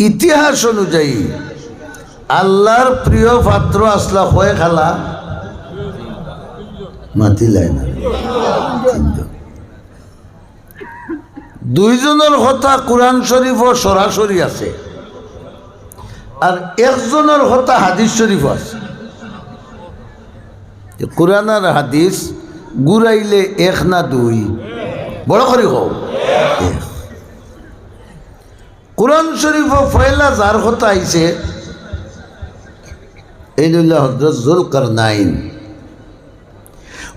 ইতিহাস অনুযায়ী আল্লাহর প্রিয় পাত্র আসলা হয়ে খালা মাতিলাই না। দুইজনের কথা কোরআন শরীফ সরাসরি আছে, আর একজনের কথা হাদিস শরীফ আছে। কোরআন আর হাদিস গুড়াইলে এক না দুই, বড় করে হোক। কোরআন শরীফ ফয়লা যার কথা আইছে এই হযরত যুলকারনাইন।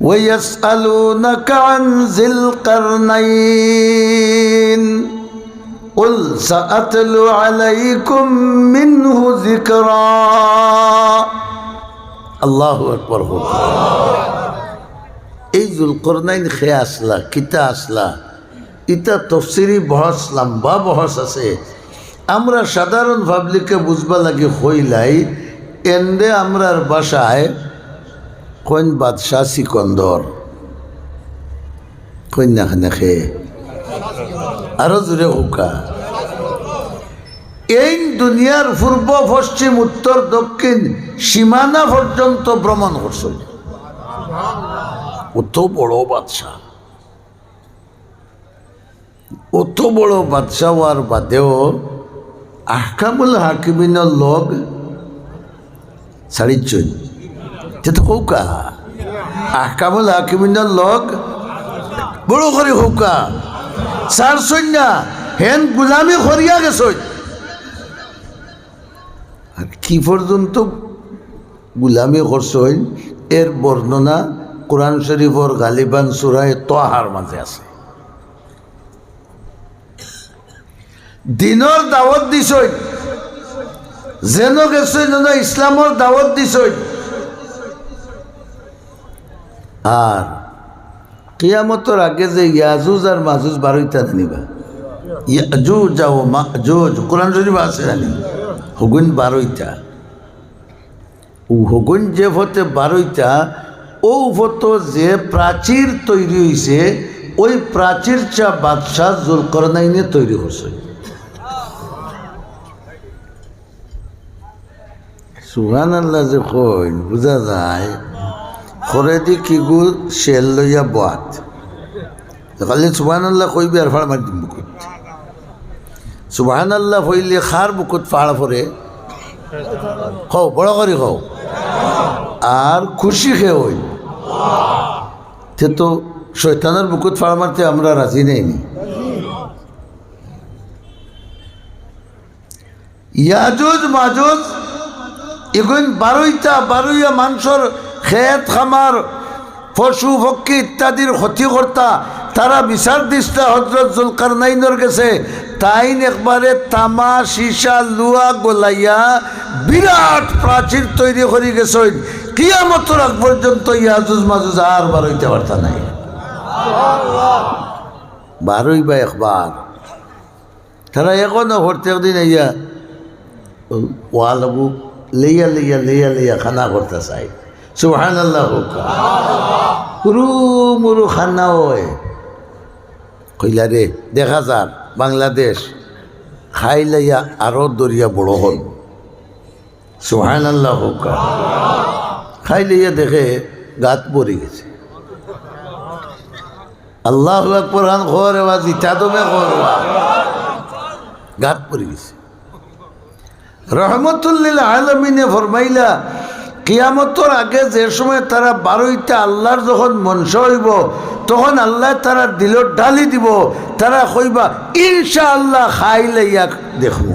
ويسألونك عن ذي القرنين قل سأتلو عليكم منه ذكرا الله أكبر। এই যুলকারনাইন খে আসলা কিতা আসলা, ইটা তফসিরি বহস লম্বা বহস আছে। আমরা সাধারণ পাবলিকে বুঝবা লাগে হইলাই এন্ডে আমরার বাসায় কোন বাদশাহ সিকন্দর কন্যা খানে খে আরো জোরে হুকা। এই দুনিয়ার পূর্ব পশ্চিম উত্তর দক্ষিণ সীমানা পর্যন্ত ভ্রমণ করছিল। অত বড় বাদশাহ, অত বড় বাদশাহ হওয়ার বাদেও আহকামুল হাকিমিনের লোক ছাড়িচ্ছেন। যেটা হৌকা আহকামুল হাকিমিনের লোক বড় করে হৌকা সার সৈন্যা হেন গুলামি করিয়া গেছ। আর কি পর্যন্ত গুলামি করছেন এর বর্ণনা কোরআন শরীফর গালিবান সূরায়ে তাহার মাঝে আছে। দিনের দাওয়াত দিছই, যেন গেছই যেন ইসলামর দাওয়াত দিছই। আর কিয়ামতের আগে যে ইয়াজুজ আর মাজুজ বারোইটা জানিবা, ইয়াজুজ যাও মাজুজ কোরআন শরীফ আছে জানি হগুন বারোইটা। ও হগুন যে ফতে বারোইটা, ও ফত যে প্রাচীর তৈরি হয়েছে ওই প্রাচীর চা বাদশাহ যুলকারনাইনে তৈরি হয়েছে। সুবহানাল্লাহ যে কই বুঝা যায় খরে দি কিগু শেল লইয়া বাত খালি সুবহানাল্লাহ কইবি আর ফাড় মারি দিম বুকুত। সুবহানাল্লাহ হইলে খার বুকুত ফাড়া পরে খাও বড় করে খাও আর খুশি খেয়ে হই। সে তো শয়তানের বুকুত ফাড়া মারতে আমরা রাজি নেইনি। ইয়াজুজ মাজুজ এগুন বারোইয়া মানুষের খেত খামার পশু পক্ষী ইত্যাদির ক্ষতিকর্তা। তারা বিচার দিস্তা হযরত যুলকারনাইনের গেছে। তাইন একবারে তামা সীসা লুয়া গোলাইয়া বিরাট প্রাচীর তৈরি করে গেছে। কিয়ামতের আগ পর্যন্ত ইয়াজুজ মাজুজ আর বারোইতে পারতা নাই। বারোই বা একবার তারা এখনো ভর্তি একদিন ইয়া ওয়ালাবু লইয়া লইয়া লইয়া লইয়া খানা করতে চাই। সুবহানাল্লাহ পুরু মুরু খানা হয় কইলা রে দেখা যার বাংলাদেশ খাই লইয়া আরো দরিয়া বড় হল। সুবহানাল্লাহ খাই লইয়া দেখে গাত পড়ে গেছে। আল্লাহু আকবার খোরে বাজি চাদমে খোরবা গাত পড়ে গেছে। রহমতুল্লিল আলমিনে ফরমাইলা কিয়ামতের আগে যে সময় তারা বারোইটা আল্লাহর যখন মনস হইব তখন আল্লাহ তারা দিল ডালি দিব। তারা কইবা ইনশাআল্লাহ খাই লইয়া দেখব।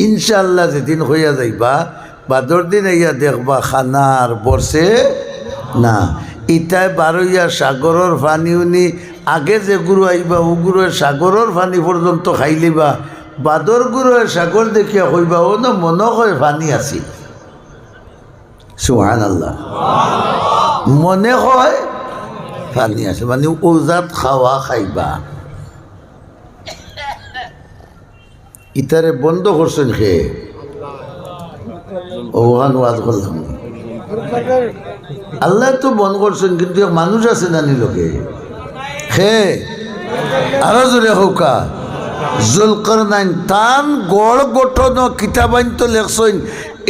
ইনশাআল্লাহ যেদিন হইয়া যাইবা বাদর দিন ইয়া দেখবা খানার বসে না। ইটাই বারোইয়া সাগরের পানি উনি আগে যে গুরু আইবা ও গুরু সাগরের পানি পর্যন্ত খাইলিবা। বাদর গুরুর সাগর দেখিয়া কইবা ও না মনে হয় পানি আছি। সুবহানাল্লাহ মনে হয় পানি আছে মানে ওজাত খাওয়া খাইবা। ইতারে বন্ধ করছেন খে ওখান ওয়াজ করলাম আল্লাহ তো বন্ধ করছেন, কিন্তু মানুষ আছে নানি লোকে খে আরো জোরে হোকা জুলকারনাইন তান গড় গঠন কিতাবাইন তো লেখছইন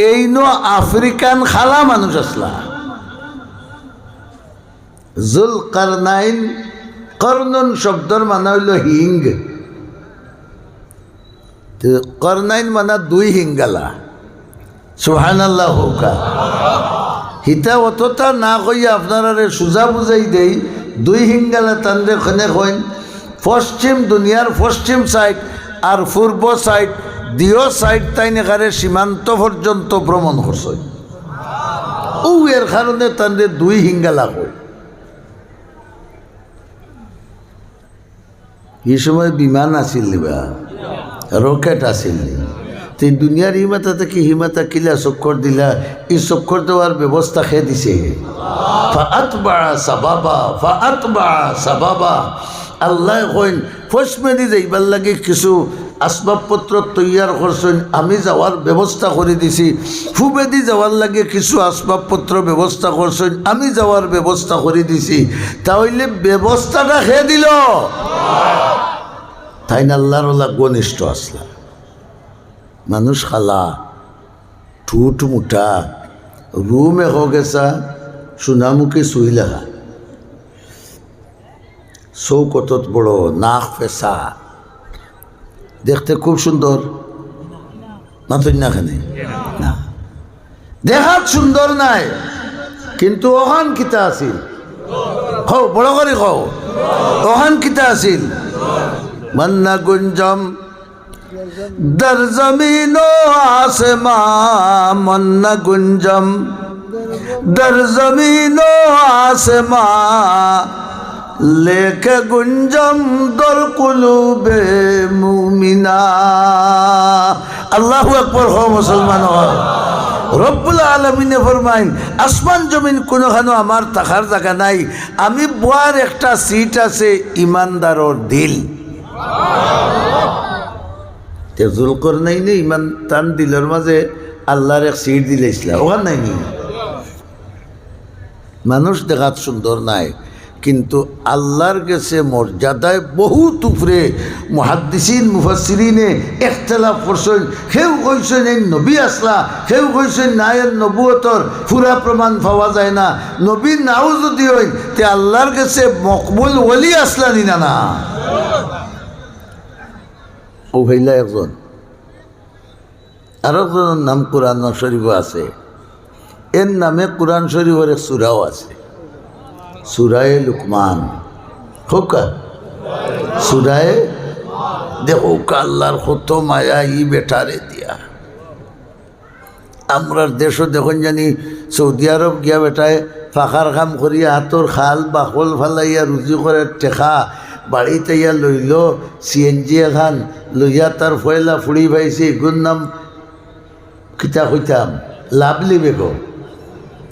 এইনো আফ্রিকান খালা মানুষ আসলা জুলকারনাইন কর্ণন শব্দর মানে হইল হিং করনাইন মানে দুই হিঙ্গালা সুবহানাল্লাহ হোকা হিতা অতটা না কইয়া আপনারা সোজা বুঝাই দেই দুই হিঙ্গালা তানরে খনে কইন পশ্চিম দুনিয়ার পশ্চিম সাইড আর পূর্ব সাইড দিও সাইড তাই নেখারে সীমান্ত পর্যন্ত ভ্রমণ করছে ও এর কারণে তানরে দুই হিঙ্গালা কই এই সময় বিমান আসিল নিবা রকেট আসিল তুই দুনিয়ার হিমাতা থেকে হিমাতা কিলা চক্কর দিলা এই চক্কর দেওয়ার ব্যবস্থা খেয়ে দিছে সাবাবা আল্লাহ কইন ফস মেরি যাইবার লাগে কিছু আসবাবপত্র তৈয়ার করছেন আমি যাওয়ার ব্যবস্থা করে দিছি ফুবেদি যাওয়ার লাগে কিছু আসবাবপত্র ব্যবস্থা করছেন আমি যাওয়ার ব্যবস্থা করে দিছি তাহলে ব্যবস্থাটা খেয়ে দিল তাই না আল্লাহর ঘনিষ্ঠ আসলা মানুষ খালা ঠুট মুঠা রুমে হো গেছা সোনামুখী চুই লাগা চৌকতত বড় নাক পেশা দেখতে খুব সুন্দর মাথুর না খানে না দেখাত সুন্দর নাই কিন্তু ওখান কিতা আছিল হও বড় করে কও ওখান কিতা আছিল মন্না গুঞ্জম در زمین و آسمان منا گنجم در زمین و آسمان لیکن گنجم در قلوب مومنا اللہ اکبر ہو مسلمان ہو রব্বুল আলামিনে ফরমাইন আসমান জমিন কোনোখানো আমার থাকার জায়গা নাই আমি বুয়ার একটা সিট আছে ইমানদারর দিল জুলকারনাইনে ইমান তান দিলের মাঝে আল্লাহর এক সিট দিলেছিল ওখান নাই নি মানুষ দেখাত সুন্দর নাই কিন্তু আল্লাহর কাছে মর্যাদায় বহুত উপরে মুহাদ্দিসিন মুফাসসিরিনে ইখতিলাফ করছেন কেউ কইছেন এই নবী আসলা কেউ কইছেন না এর নবুয়তর পুরা প্রমাণ পাওয়া যায় না নবী নাও যদি হই তে আল্লাহর কাছে মকবুল ওলি আসলা নি না ও ভাইলা একজন আর একজনের নাম কোরআন শরীফ আছে এর নামে কোরআন শরীফের এক সূরাও আছে সূরায়ে লুকমান হোকা সূরায়ে দেখো আল্লাহর কত মায়া ই বেটারে দিয়া আমরার দেশও দেখুন জানি সৌদি আরব গিয়া বেটায় ফাঁকার কাম করিয়া হাতর খাল বাকল ফালাইয়া রুজি করে টেকা বাড়িতে ইয়া লইল সিএনজি এখান লইয়া তার ফয়লা ফুড়ি পাইছে এগুর নাম কিতা কইতাম লাভলি বেগম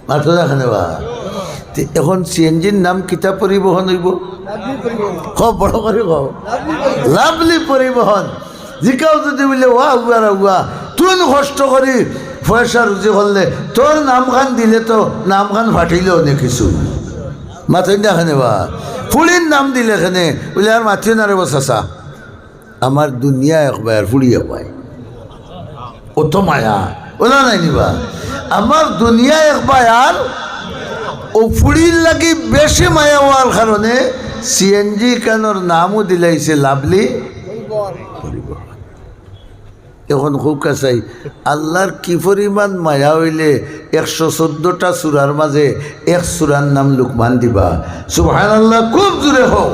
মাথা দেখানে বা এখন সিএনজির নাম কিতা পরিবহন হইব বড় করে কও লাভলি পরিবহন জিকাও যদি বলে ওয়া উয়া উয়া তুই কষ্ট করি পয়সা রুজি করলে তোর নামখান দিলে তো নামখান ফাটিল অনেক কিছু মাথায় দেখানে বা ফুড়ির নাম দিলে এখানে বলে আর মাথিও না রে বসাসা আমার দুনিয়া একবার ফুড়িয়ে পায় ও তো মায়া ওলা নাই নিবা আমার দুনিয়া একবার আর ও ফুড়ির লাগি বেশি মায়া হওয়ার কারণে সিএনজি কেনর নামও দিলাইছে লাভলি এখন খুব কাছাই আল্লাহর কি পরিমাণ মায়া হইলে 114টা সূরার মাঝে এক সূরার নাম লুকমান দিবা সুবহানাল্লাহ খুব জোরে হোক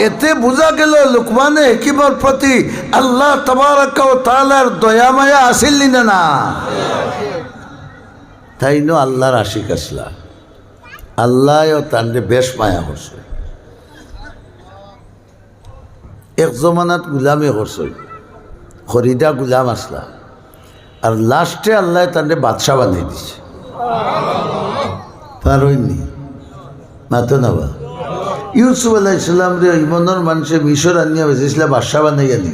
এতে বোঝা গেল লুকমানে হিকিমর প্রতি আল্লাহ তাবারাকা ওয়া তাআলার দয়া মায়া আসিল না তাই নো আল্লাহর আশিক আসলা আল্লাহ তান্ডে বেশ মায়া করছে এক জমানাত গুলামি করছে খরিদা গুলাম আসলা আর লাস্টে আল্লাহ তান্ডে বাদশা বানিয়ে দিছে পারইনি মাতো নাবা ইউসুফ আলাইহিস সালাম রে ইমনের মানুষে মিশর আনিয়া বেঁচেছিল বাদশা বানাইয়া নি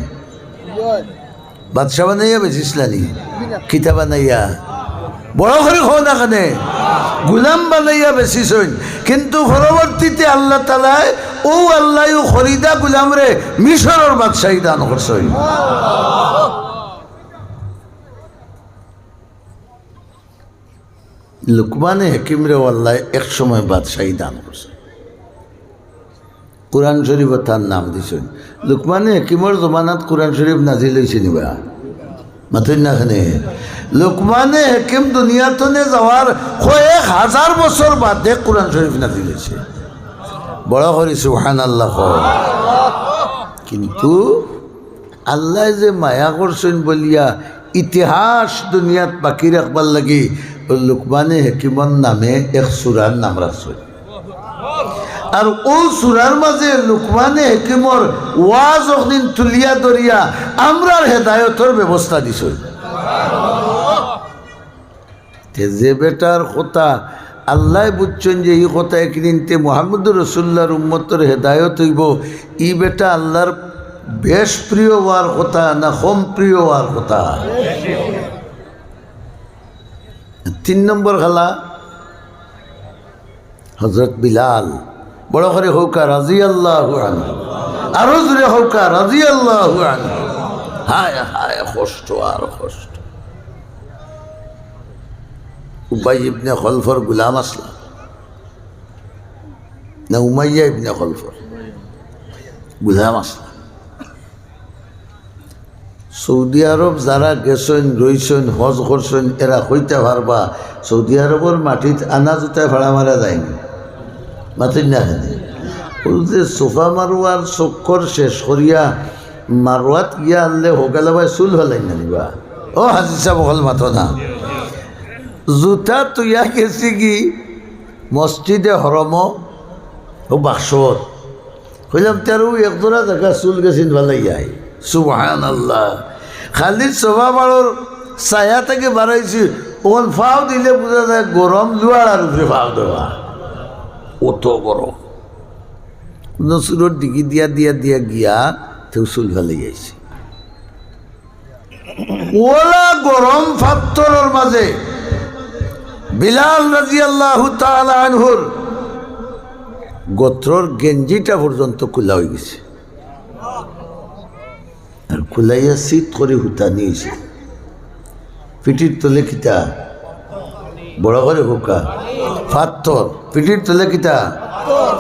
বাদশা বানাইয়া বেঁচেছিল নি কিতা বানাইয়া বড় করে হো না কানে গুলাম বানাইয়া বেশিছইন কিন্তু পরবর্তীতে আল্লাহ তাআলা ও আল্লাহ খরিদা গুলাম রে মিশরের বাদশাহী দান করছে। লুকমানে হাকিম রে আল্লাহ এক সময় বাদশাহী দান করছে। কোরআন শরীফ তার নাম দিছেন। লুকমানে হাকিমর জমানাত কোরআন শরীফ নাজিল হয়েছে নিবা মাথুর না খানে। লুকমানে হাকিম দুনিয়াতনে যাওয়ার কয়েক হাজার বছর বাদে কোরআন শরীফ নাজিল হয়েছে। বড় করি সুবহানাল্লাহ। কিন্তু আল্লাহ যে মায়া করছেন বলিয়া ইতিহাস দুনিয়াত বাকি রাখবার লাগি লুকমানে হাকিমর নামে এক সূরার নাম রাখছেন। আর ও সূরার মাঝে লুকমানে হাকিমর ওয়াজ যখন তুলিয়া ধরিয়া আমরার হেদায়তর ব্যবস্থা দিছে। যে বেটার কথা আল্লাহ বুঝছেন যে এই কথা একদিনতে মুহাম্মদুর রাসূলুল্লাহর উম্মতের হেদায়ত হইব, ই বেটা আল্লাহর বেশ প্রিয় হওয়ার কথা না কম প্রিয় হওয়ার কথা। 3 নম্বর খালা হযরত বিলাল। বড় করে হৌকা রাদিয়াল্লাহু আনহু, আরো জোরে হৌকা রাদিয়াল্লাহু আনহু। হায় হায় কষ্ট আর কষ্ট। উবাই ইবনে খলফর গুলাম আসলাম না উমাইয়া ইবনে খলফর গুলাম আসলাম। সৌদি আরব যারা গেছেন রইছেন হজ করছেন এরা হইতে পারবা সৌদি আরবের মাটিত আনা জুতায় ভাড়া মারা যায়নি মাতির না খানে। বলতে সোফা মারোয়ার চক্কর শেষ করিয়া মারোয়াত গিয়া আনলে হোকালে ভাই চুল হলাই না নিবা। ও হাজি সাহেব হল মাথো না জুতা তুইয়া গেছি কি মসজিদে হরম ও বাক্সর কইলাম তারও একজোড়া জায়গা চুল গেছিন ভালাই যাই। সুবহানাল্লাহ। খালি সোফা মারোর ছায়া থেকে বাড়াইছি ওখান ফাও দিলে বোঝা যায় গরম লোয়ার উপরে ফাও দেওয়া অত গরম। নসুরের ডিগি দিয়া দিয়া দিয়া গিয়া তেও চুল ভালাই যাইছে। ওলা গরম ফাত্তরের মাঝে বিলাল রাদিয়াল্লাহু তাআলা আনহুর গোত্রর গেঞ্জিটা পর্যন্ত খোলা হয়ে গেছে। আর খোলাইয়া শীত করে হুতা নিয়েছে। পিঠির তলে কিতা বড় করে হুকা ফাত্তর, পিঠির তলে কিতা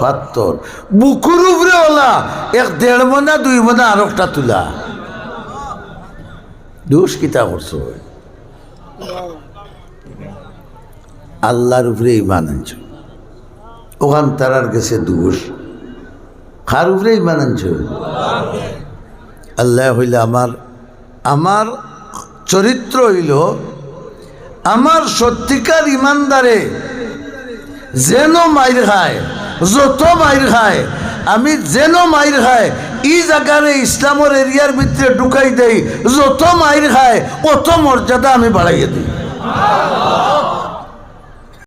ফাত্তর, বুকুর উপরে ওলা 1.5 মনা 2 মনা আর একটা তুলা। দোষ কিতা করছো? আল্লাহর উপরে ইমান আনছ, ওখান তারার গেছে দোষ। কার উপরে ইমান আনছ? আল্লাহ হইলে আমার চরিত্র হইল আমার সত্যিকার ইমানদারে যেন মাইর খায়, যত মাইর খায় আমি যেন মাইর খায় ই জায়গারে ইসলামের এরিয়ার ভিতরে ঢুকাই দেই, যত মাইর খায় অত মর্যাদা আমি বাড়াইয়ে দিই।